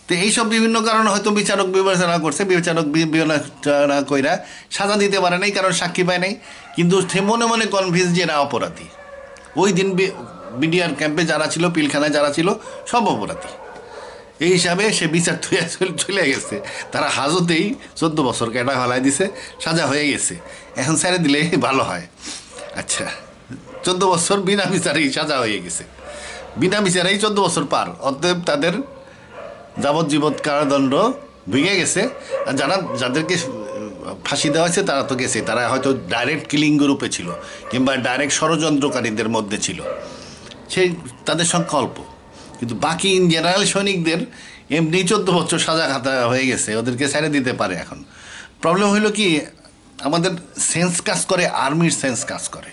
তো এইসব বিভিন্ন কারণে হয়তো বিচারক বিবেচনা করছে, বিচারক বিবেচনা কইরা সাজা দিতে পারে নাই, কারণ সাক্ষী পায় নাই, কিন্তু সে মনে মনে কনভিন্স যে এরা অপরাধী। ওই দিন বিডিআর ক্যাম্পে যারা ছিল, পিলখানায় যারা ছিল, সব অপরাধী। এই হিসাবে সে বিচার তুই চলে গেছে, তারা হাজতেই 14 বছর কেটা হলাই দিছে, সাজা হয়ে গেছে, এখন ছেড়ে দিলে ভালো হয়। আচ্ছা, 14 বছর বিনা বিচারেই সাজা হয়ে গেছে, বিনা বিচারেই 14 বছর পার, অতএব তাদের যাবজ্জীবন কারাদণ্ড ভেঙে গেছে। আর যাদেরকে ফাঁসি দেওয়া হয়েছে তারা তো গেছে, তারা হয়তো ডাইরেক্ট কিলিং গ্রুপে ছিল কিংবা ডাইরেক্ট ষড়যন্ত্রকারীদের মধ্যে ছিল, সেই তাদের সংখ্যা অল্প। কিন্তু বাকি ইন জেনারেল সৈনিকদের এমনি 14 বছর সাজা খাতা হয়ে গেছে, ওদেরকে ছেড়ে দিতে পারে। এখন প্রবলেম হইল কি, আমাদের সেন্স কাজ করে, আর্মির সেন্স কাজ করে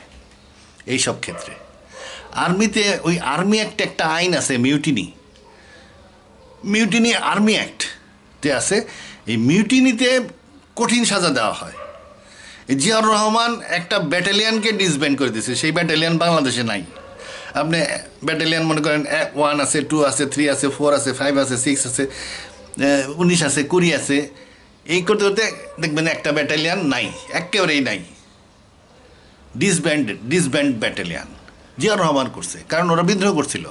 এই সব ক্ষেত্রে। আর্মিতে ওই আর্মি একটা আইন আছে, মিউটিনি আর্মি অ্যাক্টে আছে। এই মিউটিনিতে কঠিন সাজা দেওয়া হয়। জিয়াউর রহমান একটা ব্যাটালিয়ানকে ডিসব্যান্ড করে দিয়েছে, সেই ব্যাটালিয়ান বাংলাদেশে নাই। আপনি ব্যাটালিয়ান মনে করেন 1 আছে, 2 আছে, 3 আছে, 4 আছে, 5 আছে, 6 আছে, 19 আছে, 20 আছে, এই করতে করতে দেখবেন একটা ব্যাটালিয়ান নাই, একেবারেই নাই। ডিসব্যান্ড ব্যাটালিয়ান জিয়াউর রহমান করছে, কারণ ওরা বিদ্রোহ করছিল।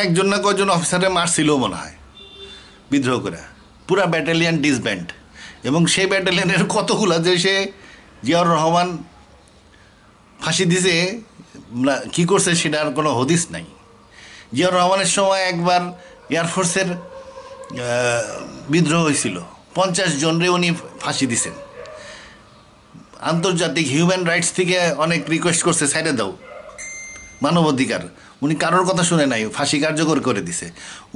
একজন না কয়েকজন অফিসারে মারছিল মনে হয় বিদ্রোহ করে, পুরা ব্যাটালিয়ান ডিসব্যান্ড। এবং সেই ব্যাটালিয়ানের কতগুলো যে সে জিয়াউর রহমান ফাঁসি দিছে কী করছে সেটার কোনো হদিস নাই। জিয়াউর রহমানের সময় একবার এয়ারফোর্সের বিদ্রোহ হয়েছিল, 50 জনরে উনি ফাঁসি দিছেন। আন্তর্জাতিক হিউম্যান রাইটস থেকে অনেক রিকোয়েস্ট করছে সাইডে দাও, মানবাধিকার, উনি কারোর কথা শুনে নাই, ফাঁসি কার্যকর করে দিছে।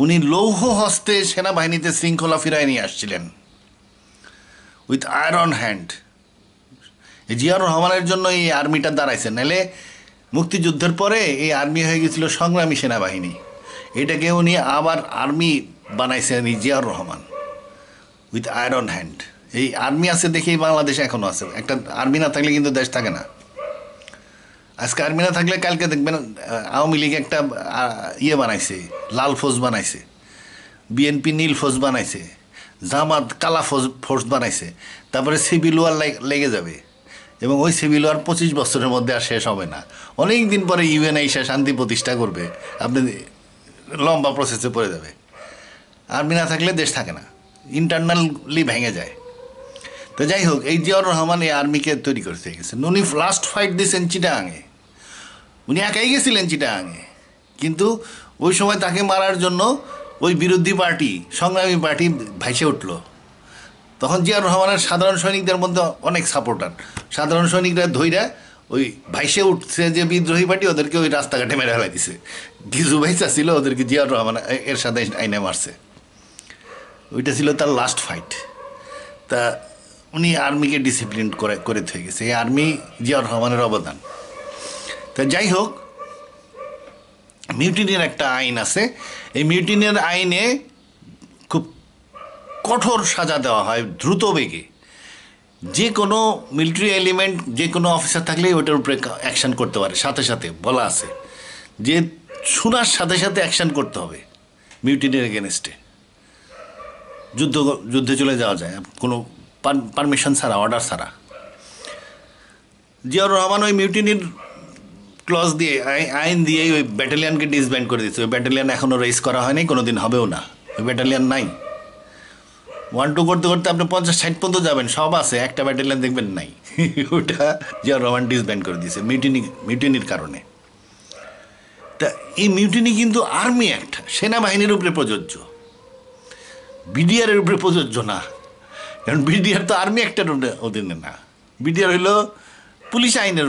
উনি লৌহ হস্তে সেনাবাহিনীতে শৃঙ্খলা ফিরায় নিয়ে আসছিলেন উইথ আয়রন হ্যান্ড। জিয়াউর রহমানের জন্য এই আর্মিটা দাঁড়াইছে, নাহলে মুক্তিযুদ্ধের পরে এই আর্মি হয়ে গেছিল সংগ্রামী সেনাবাহিনী, এটাকে উনি আবার আর্মি বানাইছেন এই Ziaur Rahman with iron hand. এই আর্মি আছে দেখেই বাংলাদেশে এখনও আছে, একটা আর্মি না থাকলে কিন্তু দেশ থাকে না। আজকে আর্মি না থাকলে কালকে দেখবেন আওয়ামী লীগ একটা ইয়ে বানাইছে, লাল ফৌজ বানাইছে, বিএনপি নীল ফৌজ বানাইছে, জামাত কালা ফোর্স বানাইছে, তারপরে সিভিল ওয়ার লেগে যাবে, এবং ওই সিভিল ওয়ার 25 বছরের মধ্যে আর শেষ হবে না। অনেক দিন পরে ইউএন এসে শান্তি প্রতিষ্ঠা করবে, আপনি লম্বা প্রসেসে পড়ে যাবে। আর্মি না থাকলে দেশ থাকে না, ইন্টারনালি ভেঙে যায়। তো যাই হোক, এই জিয়াউর রহমান এই আর্মিকে তৈরি করতে গেছেন। উনি লাস্ট ফাইট দিয়েছেন চিটাগাঙে, উনি একাই গেছিলেন চিটাগাঙে, কিন্তু ওই সময় তাকে মারার জন্য ওই বিরোধী পার্টি, সংগ্রামী পার্টি ভাইসে উঠল। তখন জিয়াউর রহমানের সাধারণ সৈনিকদের মধ্যে অনেক সাপোর্টার, সাধারণ সৈনিকরা ধৈরা ওই ভাইসে উঠছে যে বিদ্রোহী পার্টি, ওদেরকে ওই রাস্তাঘাটে মেরে ফেলাই দিছে। কিছু ভাইসা ছিল, ওদেরকে জিয়াউর রহমান এর সাথে আইনে মারছে। ওইটা ছিল তার লাস্ট ফাইট। তা উনি আর্মিকে ডিসিপ্লিন করে হয়ে গেছে, এই আর্মি জিয়াউর রহমানের অবদান। তা যাই হোক, মিউটিনির একটা আইন আছে, এই মিউটিনির আইনে খুব কঠোর সাজা দেওয়া হয় দ্রুত বেগে। যে কোনো মিলিটারি এলিমেন্ট, যে কোনো অফিসার থাকলেই ওটার উপরে অ্যাকশান করতে পারে, সাথে সাথে বলা আছে যে শোনার সাথে সাথে অ্যাকশান করতে হবে মিউটিনির এগেনস্টে। যুদ্ধে চলে যাওয়া যায় কোনো পারমিশন ছাড়া, অর্ডার ছাড়া। জিয়াউর রহমান ওই মিউটিনির ক্লজ দিয়ে, আইন দিয়ে ওই ব্যাটালিয়ানকে ডিসব্যান্ড করে দিচ্ছে। ওই ব্যাটালিয়ান এখনও রেস করা হয়নি, কোনো দিন হবেও না, ওই ব্যাটালিয়ান নাই। 1-2 করতে করতে আপনি 50-60 পর্যন্ত যাবেন, সব আছে, একটা ব্যাটালিয়ান দেখবেন নাই। ওটা জিয়াউর রহমান ডিসব্যান্ড করে দিয়েছে মিউটিনির কারণে। তা এই মিউটিনি কিন্তু আর্মি অ্যাক্ট, সেনাবাহিনীর উপরে প্রযোজ্য, বিডিআরের উপরে প্রযোজ্য না। কারণ বিডিআর তো আর্মি অ্যাক্টের অধীনে না, বিডিআর হইল পুলিশ আইনের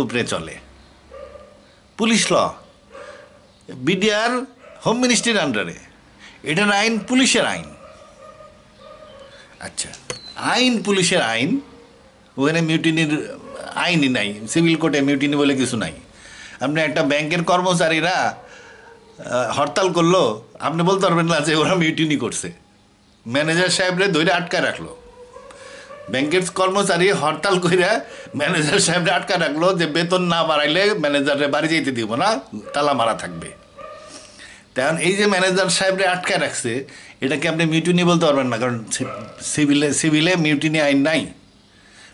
উপরে চলে, পুলিশ ল। বিডিআর হোম মিনিস্ট্রির আন্ডারে, এটার আইন পুলিশের আইন। আচ্ছা, আইন পুলিশের আইন, ওখানে মিউটিনির আইনই নাই, সিভিল কোর্টে মিউটিনি বলে কিছু নাই। আপনি একটা ব্যাংকের কর্মচারীরা হরতাল করলো, আপনি বলতে পারবেন না যে ওরা মিউটিনি করছে। ম্যানেজার সাহেবরে ধরে আটকায় রাখলো, ব্যাংকের কর্মচারী হরতাল করে ম্যানেজার সাহেবরে আটকা রাখলো যে বেতন না বাড়াইলে ম্যানেজারে বাড়ি যেতে দিব না, তালা মারা থাকবে। কারণ এই যে ম্যানেজার সাহেবরে আটকায় রাখছে, এটাকে আপনি মিউটিনি বলতে পারবেন না, কারণ সিভিলে মিউটিনি আইন নাই,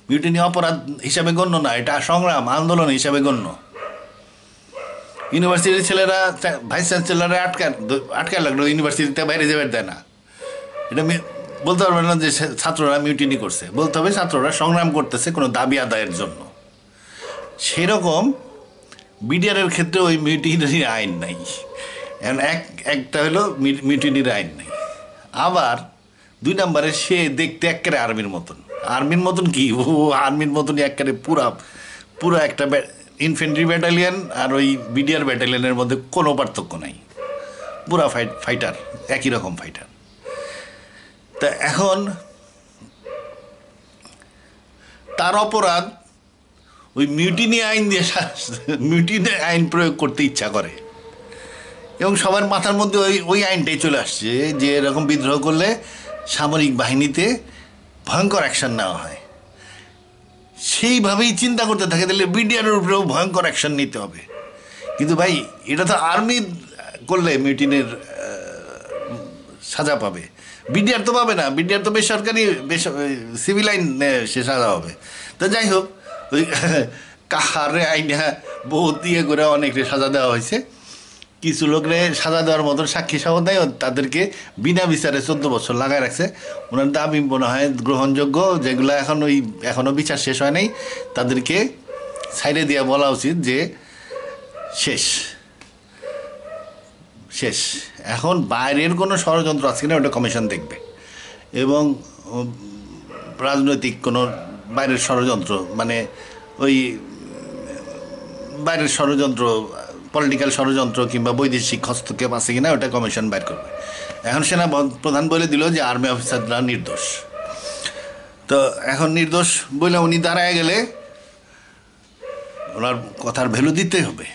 মিউটিনি অপরাধ হিসাবে গণ্য না, এটা সংগ্রাম আন্দোলন হিসাবে গণ্য। ইউনিভার্সিটির ছেলেরা ভাইস চ্যান্সেলরে আটকায় লাগলো, ইউনিভার্সিটিতে বাইরে যাবে দেয় না, এটা বলতে পারবেন না যে ছাত্ররা মিউটিনি করছে, বলতে হবে ছাত্ররা সংগ্রাম করতেছে কোনো দাবি আদায়ের জন্য। সেরকম বিডিআরের ক্ষেত্রে ওই মিউটিনির আইন নাই। এখন একটা হলো মিউটিনির আইন নাই, আবার 2 নম্বরে সে দেখতে একেবারে আর্মির মতন কি, ও আর্মির মতনই একেবারে পুরা একটা ইনফেন্ট্রি ব্যাটালিয়ন আর ওই বিডিআর ব্যাটালিয়নের মধ্যে কোনো পার্থক্য নাই, পুরা ফাইটার, একই রকম ফাইটার। তা এখন তার অপরাধ ওই মিউটিনি আইন দিয়ে মিউটিনি আইন প্রয়োগ করতে ইচ্ছা করে, এবং সবার মাথার মধ্যে ওই আইনটাই চলে আসছে যে এরকম বিদ্রোহ করলে সামরিক বাহিনীতে ভয়ঙ্কর অ্যাকশন নেওয়া হয়। সেইভাবেই চিন্তা করতে থাকে, তাহলে বিডিআরের উপরেও ভয়ঙ্কর অ্যাকশন নিতে হবে। কিন্তু ভাই, এটা তো আর্মি করলে মিউটিনির সাজা পাবে, বিডিআর তো পাবে না, বিডিআর তো বেসরকারি সিভিল আইন সে সাজা হবে। তো যাই হোক, ওই কাহারে আইনা বহুত দিয়ে করে অনেকরে সাজা দেওয়া হয়েছে। কিছু লোকরে সাজা দেওয়ার মতন সাক্ষী সাহস দেয়, তাদেরকে বিনা বিচারে 14 বছর লাগায় রাখছে। ওনার দাবি মনে হয় গ্রহণযোগ্য, যেগুলো এখনও বিচার শেষ হয় নাই, তাদেরকে সাইডে দিয়ে বলা উচিত যে শেষ। এখন বাইরের কোনো ষড়যন্ত্র আছে কিনা ওটা কমিশন দেখবে, এবং রাজনৈতিক কোনো বাইরের ষড়যন্ত্র, মানে ওই বাইরের ষড়যন্ত্র, পলিটিক্যাল ষড়যন্ত্র কিংবা বৈদেশিক হস্তক্ষেপ আছে কিনা ওটা কমিশন বাইর করবে। এখন সেনা প্রধান বলে দিল যে আর্মি অফিসাররা নির্দোষ। তো এখন নির্দোষ বলে উনি দাঁড়ায় গেলে ওনার কথার ভ্যালু দিতে হবে,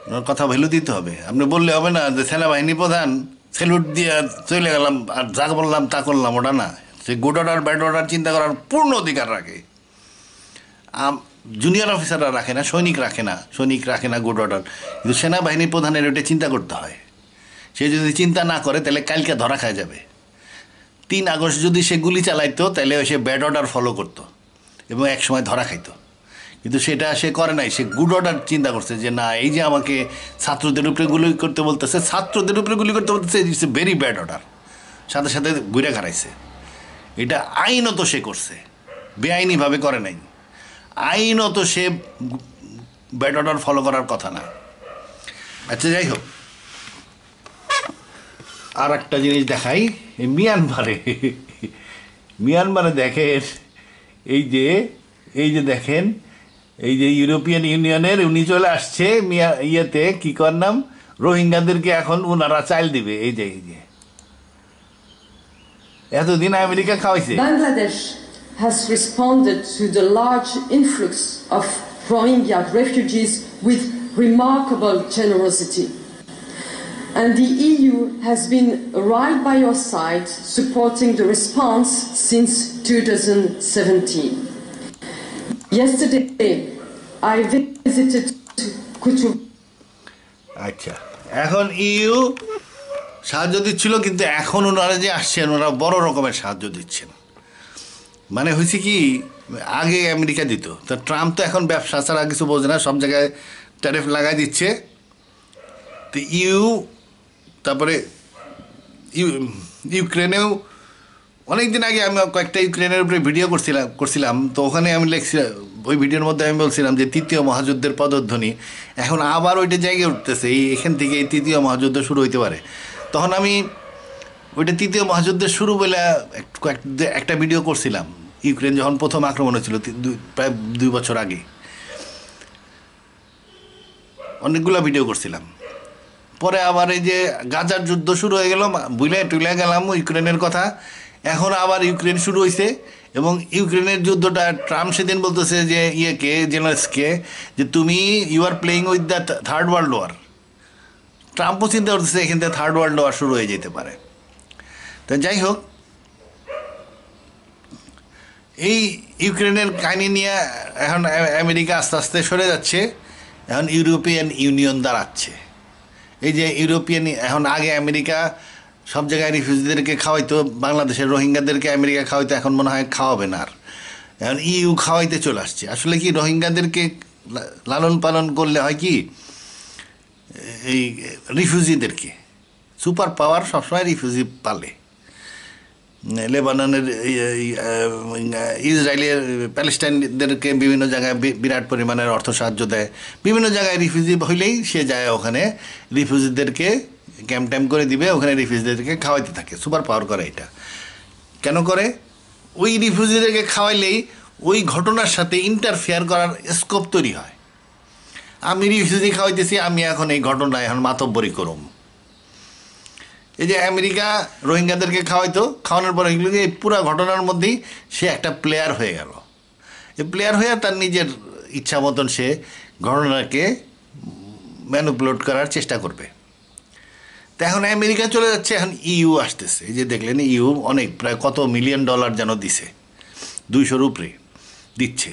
ওনার কথা ভ্যালু দিতে হবে। আপনি বললে হবে না যে সেনাবাহিনী প্রধান স্যালুট দিয়ে চলে গেলাম আর যা বললাম তা করলাম, ওটা না। সে গুড অর্ডার ব্যাড অর্ডার চিন্তা করার পূর্ণ অধিকার রাখে। জুনিয়র অফিসাররা রাখে না, সৈনিক রাখে না গুড অর্ডার, কিন্তু সেনাবাহিনী প্রধানের ওটা চিন্তা করতে হয়। সে যদি চিন্তা না করে তাহলে কালকে ধরা খায় যাবে। 3 আগস্ট যদি সে গুলি চালাইতো তাহলে সে ব্যাড অর্ডার ফলো করতো এবং একসময় ধরা খাইতো, কিন্তু সেটা সে করে নাই। সে গুড অর্ডার চিন্তা করছে যে না, এই যে আমাকে ছাত্রদের উপরে গুলি করতে বলতেছে, it's a very bad order, সাথে সাথে ঘুরে খারাইছে। এটা আইনত সে করছে, বেআইনিভাবে করে নাই। আইনত সে ব্যাড অর্ডার ফলো করার কথা না। আচ্ছা, যাই হোক, আর একটা জিনিস দেখাই। মিয়ানমারে দেখেন, এই যে দেখেন, এই যে ইউরোপিয়ান ইউনিয়নের উনি চলে আসছে ইয়েতে, কি কর নাম, রোহিঙ্গাদেরকে এখন ওনারা চাইল দিবে। এই যে এতদিন আমেরিকা খাওয়াইছে। Bangladesh has responded to the large influx of Rohingya refugees with remarkable generosity. And the EU has been right by your side, supporting the response since 2017. Yesterday, I visited Kutu. আচ্ছা, এখন ইউ সাহায্য দিচ্ছিল, কিন্তু এখন ওনারা যে আসছেন ওনারা বড় রকমের সাহায্য দিচ্ছেন। মানে হয়েছে কি, আগে আমেরিকা দিত, তো ট্রাম্প তো এখন ব্যবসা ছাড়া কিছু বোঝে না, সব জায়গায় ট্যারিফ লাগাই দিচ্ছে। তো তারপরে ইউক্রেনেও অনেক দিন আগে আমি কয়েকটা ইউক্রেনের উপরে ভিডিও করছিলাম, তো ওখানে আমি লিখছিলাম, ওই ভিডিওর মধ্যে আমি বলছিলাম যে 3য় মহাযুদ্ধের পদধ্বনি এখন আবার ওইটা জায়গায় উঠতেছে, এখান থেকে এই 3য় মহাযুদ্ধ শুরু হইতে পারে। তখন আমি ওইটা 3য় মহাযুদ্ধের শুরু বলে একটা ভিডিও করছিলাম, ইউক্রেন যখন প্রথম আক্রমণ হয়েছিল প্রায় 2 বছর আগে। অনেকগুলো ভিডিও করছিলাম। পরে আবার এই যে গাজার যুদ্ধ শুরু হয়ে গেল, বুঝলে টুলে গেলাম ইউক্রেনের কথা। এখন আবার ইউক্রেন শুরু হয়েছে, এবং ইউক্রেনের যুদ্ধটা ট্রাম্প সেদিন বলতেছে যে জেলেনস্কিকে যে তুমি you are playing with the third world war. ট্রাম্পও চিন্তা করতেছে এখান থেকে থার্ড ওয়ার্ল্ড ওয়ার শুরু হয়ে যেতে পারে। তো যাই হোক, এই ইউক্রেনের কাহিনী নিয়ে এখন আমেরিকা আস্তে আস্তে সরে যাচ্ছে, এখন ইউরোপিয়ান ইউনিয়ন দাঁড়াচ্ছে। এই যে ইউরোপিয়ান, এখন আগে আমেরিকা সব জায়গায় রিফিউজিদেরকে খাওয়াইতো, বাংলাদেশের রোহিঙ্গাদেরকে আমেরিকা খাওয়াইতো, এখন মনে হয় খাওয়াবে না আর, এখন ইউ খাওয়াইতে চলে আসছে। আসলে কি রোহিঙ্গাদেরকে লালন পালন করলে হয় কি, এই রিফিউজিদেরকে সুপার পাওয়ার সবসময় রিফিউজি পালে। লেবাননের, ইসরায়েলের, প্যালেস্টাইনদেরকে বিভিন্ন জায়গায় বিরাট পরিমাণের অর্থ সাহায্য দেয়। বিভিন্ন জায়গায় রিফিউজি হইলেই সে যায় ওখানে রিফিউজিদেরকে ক্যাম্প ট্যাম্প করে দিবে, ওখানে রিফিউজিদেরকে খাওয়াইতে থাকে। সুপার পাওয়ার করে এটা। কেন করে? ওই রিফিউজিদেরকে খাওয়াইলেই ওই ঘটনার সাথে ইন্টারফেয়ার করার স্কোপ তৈরি হয়। আমি রিফিউজি খাওয়াইতেছি, আমি এখন এই ঘটনায় এখন মাতব্বরি করুম। এই যে আমেরিকা রোহিঙ্গাদেরকে খাওয়াইতো, খাওয়ানোর পরে এগুলো এই পুরো ঘটনার মধ্যেই সে একটা প্লেয়ার হয়ে গেল। এই প্লেয়ার হয়ে তার নিজের ইচ্ছা মতন সে ঘটনাকে ম্যানিপুলেট করার চেষ্টা করবে। তো এখন আমেরিকা চলে যাচ্ছে, এখন ইউ আসতেছে। এই যে দেখলেন ইউ অনেক, প্রায় কত $1 মিলিয়ন যেন দিছে, 200-র উপরে দিচ্ছে।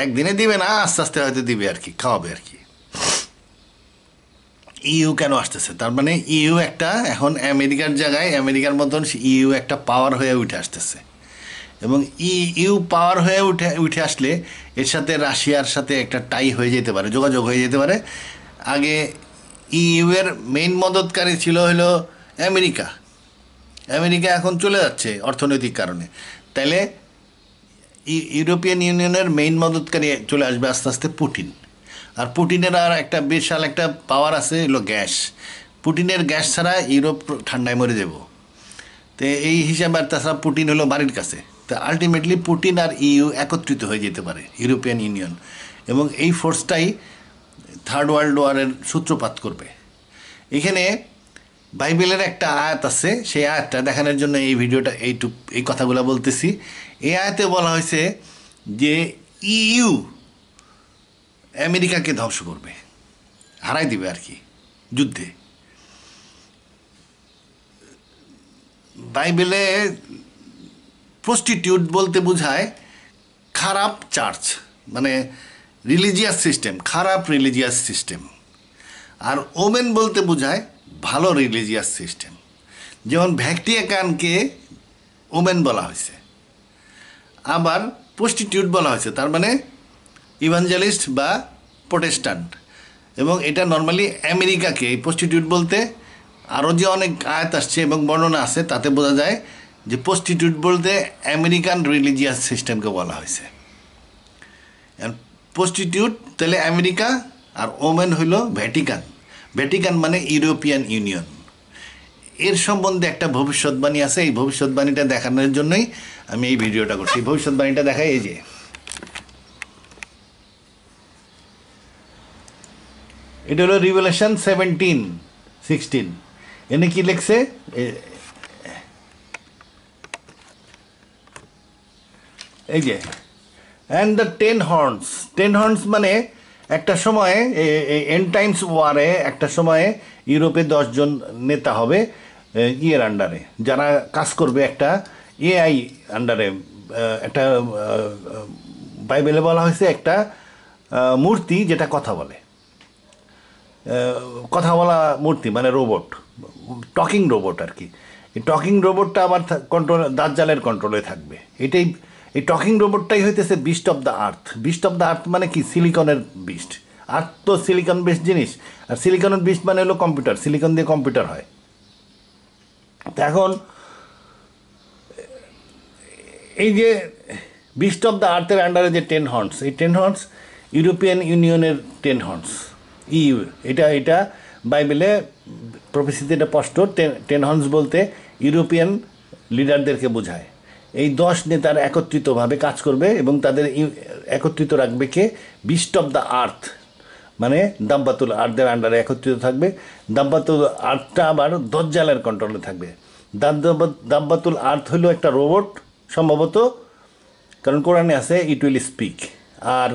একদিনে দিবে না, আস্তে আস্তে হয়তো দিবে আর কি, খাওয়াবে আর কি। ইউ কেন আসতেছে? তার মানে ইউ একটা এখন আমেরিকার জায়গায়, আমেরিকার মতন ইউ একটা পাওয়ার হয়ে উঠে আসতেছে। এবং ইউ পাওয়ার হয়ে উঠে আসলে এর সাথে রাশিয়ার সাথে একটা টাই হয়ে যেতে পারে, যোগাযোগ হয়ে যেতে পারে। আগে ইউ এর মেইন মদতকারী ছিল হলো আমেরিকা। আমেরিকা এখন চলে যাচ্ছে অর্থনৈতিক কারণে, তাইলে ইউরোপিয়ান ইউনিয়নের মেইন মদতকারী চলে আসবে আস্তে আস্তে পুটিন। আর পুটিনের আর একটা বিশাল একটা পাওয়ার আছে, হলো গ্যাস। পুটিনের গ্যাস ছাড়া ইউরোপ ঠান্ডায় মরে যাব। তো এই হিসাবে, আর তাছাড়া পুটিন হলো বাড়ির কাছে। তো আলটিমেটলি পুটিন আর ইউ একত্রিত হয়ে যেতে পারে, ইউরোপিয়ান ইউনিয়ন, এবং এই ফোর্সটাই থার্ড ওয়ার্ল্ড ওয়ারের সূত্রপাত করবে। এখানে বাইবেলের একটা আয়াত আছে, সেই আয়াতটা দেখানোর জন্য এই ভিডিওটা এই কথাগুলো বলতেছি। এই আয়াতে বলা হয়েছে যে ইউ আমেরিকাকে ধ্বংস করবে, হারাই দিবে আর কি যুদ্ধে। বাইবেলে প্রস্টিটিউট বলতে বোঝায় খারাপ চার্চ, মানে রিলিজিয়াস সিস্টেম, খারাপ রিলিজিয়াস সিস্টেম। আর ওমেন বলতে বোঝায় ভালো রিলিজিয়াস সিস্টেম। যেমন ভ্যাটিকানকে ওমেন বলা হয়েছে, আবার প্রস্টিটিউট বলা হয়েছে, তার মানে ইভাঞ্জেলিস্ট বা প্রোটেস্ট্যান্ট। এবং এটা নর্মালি আমেরিকাকে, এই প্রস্টিটিউট বলতে আরও যে অনেক আয়াত আসছে এবং বর্ণনা আছে, তাতে বোঝা যায় যে প্রস্টিটিউট বলতে আমেরিকান রিলিজিয়াস সিস্টেমকে বলা হয়েছে। প্রস্টিটিউট তাহলে আমেরিকা, আর ওমেন হইল ভ্যাটিকান। ভ্যাটিকান মানে ইউরোপিয়ান ইউনিয়ন। এর সম্বন্ধে একটা ভবিষ্যৎবাণী আছে, এই ভবিষ্যৎবাণীটা দেখানোর জন্যই আমি এই ভিডিওটা করছি। ভবিষ্যৎবাণীটা দেখাই, এই যে এটা হলো রিভেলেশন 17:16। এনে কি লিখছে? এই যে অ্যান্ড দ্য 10 হর্নস। 10 হর্নস মানে একটা সময়ে এন্ড টাইমস ওয়ারে একটা সময়ে ইউরোপে 10 জন নেতা হবে ইয়ের আন্ডারে, যারা কাজ করবে একটা এআই আন্ডারে। একটা বাইবেলে বলা হয়েছে একটা মূর্তি যেটা কথা বলে, কথা বলা মূর্তি মানে রোবট, টকিং রোবট আর কি। এই টকিং রোবটটা আবার কন্ট্রোল, দাজ্জালের কন্ট্রোলে থাকবে। এটাই, এই টকিং রোবটটাই হইতেছে beast of the earth. Beast of the earth মানে কি? সিলিকনের বিস্ট। আর্থ তো সিলিকন বেস্ট জিনিস, আর সিলিকনের বিস্ট মানে হলো কম্পিউটার, সিলিকন দিয়ে কম্পিউটার হয়। এখন এই যে বিস্ট অফ দ্য আর্থের আন্ডারে যে 10 হর্নস, এই 10 হর্নস ইউরোপিয়ান ইউনিয়নের 10 হর্নস, ইউ। এটা বাইবেলে প্রফেসিতে এটা স্পষ্ট। 10 হর্নস বলতে ইউরোপিয়ান লিডারদেরকে বোঝায়। এই 10 নেতার একত্রিতভাবে কাজ করবে এবং তাদের একত্রিত রাখবে কে? বিস্ট অফ দ্য আর্থ মানে দাব্বাতুল আর্দের আন্ডারে একত্রিত থাকবে। দাব্বাতুল আর্দটা আবার দজ্জালের কন্ট্রোলে থাকবে। দাব্বাতুল আর্দ হলো একটা রোবট সম্ভবত, কারণ কোরআনে আছে ইট উইল স্পিক। আর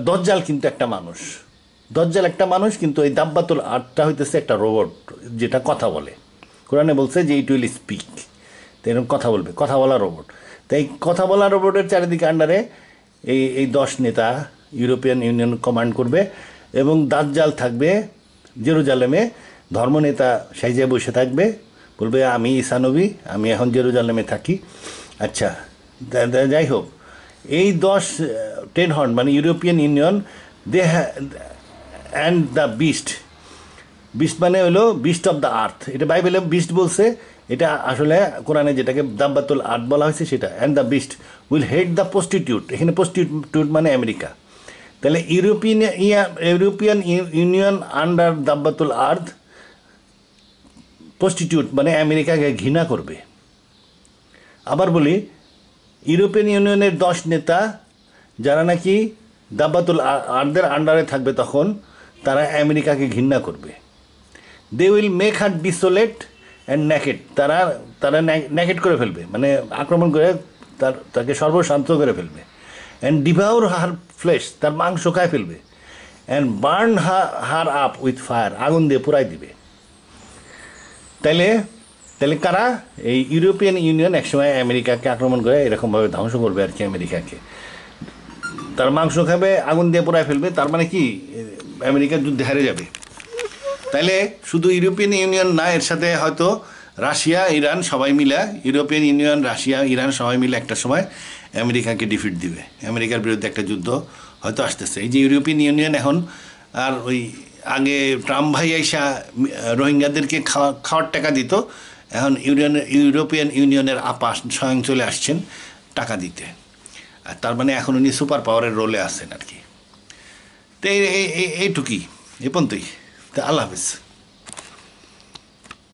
দজ্জাল কিন্তু একটা মানুষ, দজ্জাল একটা মানুষ, কিন্তু এই দাব্বাতুল আর্দটা হইতেছে একটা রোবট যেটা কথা বলে। কোরআনে বলছে যে ইট উইল স্পিক, তো এরকম কথা বলবে, কথা বলা রোবট। তাই কথা বলা রোবটের চারিদিকে আন্ডারে এই 10 নেতা ইউরোপিয়ান ইউনিয়ন কমান্ড করবে, এবং দাজ্জাল থাকবে জেরুজালেমে, ধর্মনেতা সাইজে বসে থাকবে, বলবে আমি ঈসা নবী, আমি এখন জেরুজালেমে থাকি। আচ্ছা, যাই হোক, এই 10 টেন হর্ন মানে European union they and the beast, beast মানে হলো বিস্ট অফ দ্য আর্থ, এটা বাইবেলে বিস্ট বলছে, এটা আসলে কোরআনে যেটাকে দাব্বাতুল আর্দ বলা হয়েছে সেটা। And the beast will head the prostitute, এখানে প্রস্টিটিউট মানে আমেরিকা। তাহলে ইউরোপিয়ান ইউনিয়ন আন্ডার দাব্বাতুল আর্দ, প্রস্টিটিউট মানে আমেরিকাকে ঘৃণা করবে। আবার বলি, ইউরোপিয়ান ইউনিয়নের 10 নেতা যারা নাকি দাব্বাতুল আর্দের আন্ডারে থাকবে তখন, তারা আমেরিকাকে ঘৃণা করবে। They will make her desolate and naked, তারা ন্যাকেড করে ফেলবে, মানে আক্রমণ করে তাকে সর্বশান্ত করে ফেলবে। অ্যান্ড ডিভাউর হার ফ্লেশ, তার মাংস খায় ফেলবে। And burn her up with fire, আগুন দিয়ে পুরাই দিবে। তাইলে কারা? এই ইউরোপিয়ান ইউনিয়ন একসময় আমেরিকাকে আক্রমণ করে এরকমভাবে ধ্বংস করবে আর কি আমেরিকাকে, তার মাংস খাবে, আগুন দিয়ে পুরাই ফেলবে। তার মানে কি, আমেরিকার যুদ্ধে হারে যাবে। তাইলে শুধু ইউরোপিয়ান ইউনিয়ন না, এর সাথে হয়তো রাশিয়া, ইরান সবাই মিলে, ইউরোপিয়ান ইউনিয়ন, রাশিয়া, ইরান সবাই মিলে একটা সময় আমেরিকাকে ডিফিট দিবে। আমেরিকার বিরুদ্ধে একটা যুদ্ধ হয়তো আসতেছে। এই যে ইউরোপিয়ান ইউনিয়ন এখন, আর ওই আগে ট্রাম্প ভাই আইসা রোহিঙ্গাদেরকে খাওয়ার টাকা দিত, এখন ইউরোপিয়ান ইউনিয়নের আপা স্বয়ং চলে আসছেন টাকা দিতে। আর তার মানে এখন উনি সুপার পাওয়ারের রোলে আছেন আর কি। তো এইটুকুই, এ পর্যন্তই। তা আল্লাহ হাফেজ।